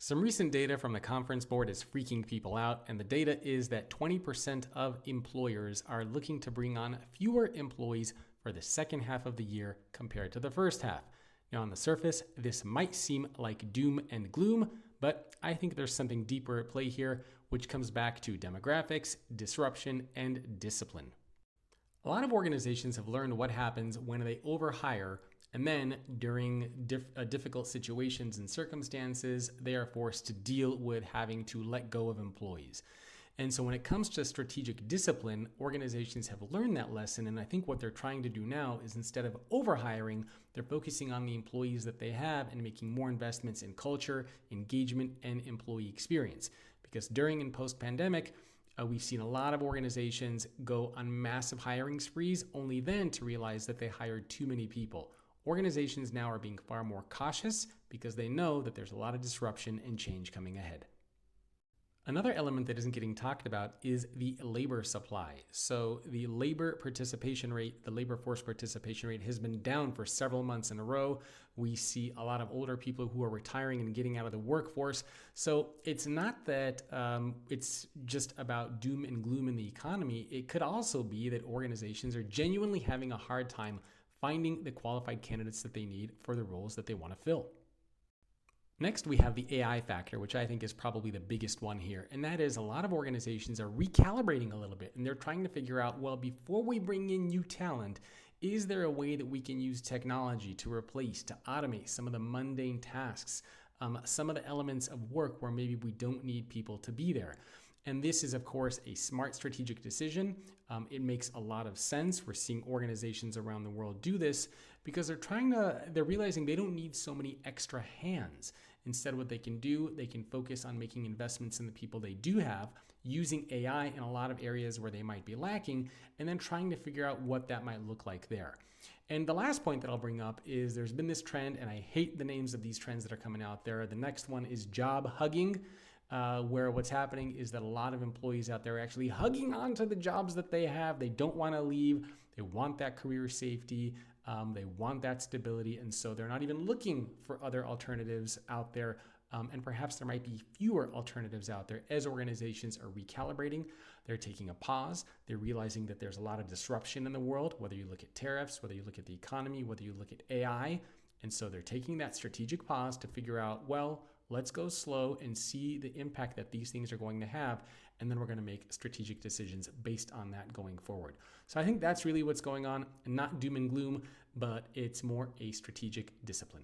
Some recent data from the conference board is freaking people out, and the data is that 20% of employers are looking to bring on fewer employees for the second half of the year compared to the first half. Now, on the surface, this might seem like doom and gloom, but I think there's something deeper at play here, which comes back to demographics, disruption, and discipline. A lot of organizations have learned what happens when they overhire, and then during difficult situations and circumstances, they are forced to deal with having to let go of employees. And so when it comes to strategic discipline, organizations have learned that lesson. And I think what they're trying to do now is, instead of overhiring, they're focusing on the employees that they have and making more investments in culture, engagement, and employee experience. Because during and post-pandemic, we've seen a lot of organizations go on massive hiring sprees, only then to realize that they hired too many people. Organizations now are being far more cautious because they know that there's a lot of disruption and change coming ahead. Another element that isn't getting talked about is the labor supply. So the labor participation rate, the labor force participation rate, has been down for several months in a row. We see a lot of older people who are retiring and getting out of the workforce. So it's not that it's just about doom and gloom in the economy. It could also be that organizations are genuinely having a hard time finding the qualified candidates that they need for the roles that they want to fill. Next, we have the AI factor, which I think is probably the biggest one here. And that is, a lot of organizations are recalibrating a little bit, and they're trying to figure out, well, before we bring in new talent, is there a way that we can use technology to replace, to automate some of the mundane tasks, some of the elements of work where maybe we don't need people to be there? And this is, of course, a smart strategic decision. It makes a lot of sense. We're seeing organizations around the world do this because they're realizing they don't need so many extra hands. Instead, what they can do, they can focus on making investments in the people they do have, using AI in a lot of areas where they might be lacking, and then trying to figure out what that might look like there. And the last point that I'll bring up is there's been this trend, and I hate the names of these trends that are coming out there. The next one is job hugging. Where what's happening is that a lot of employees out there are actually hugging onto the jobs that they have. They don't want to leave. They want that career safety. They want that stability. And so they're not even looking for other alternatives out there. And perhaps there might be fewer alternatives out there as organizations are recalibrating. They're taking a pause. They're realizing that there's a lot of disruption in the world, whether you look at tariffs, whether you look at the economy, whether you look at AI. And so they're taking that strategic pause to figure out, well, let's go slow and see the impact that these things are going to have, and then we're going to make strategic decisions based on that going forward. So I think that's really what's going on, and not doom and gloom, but it's more a strategic discipline.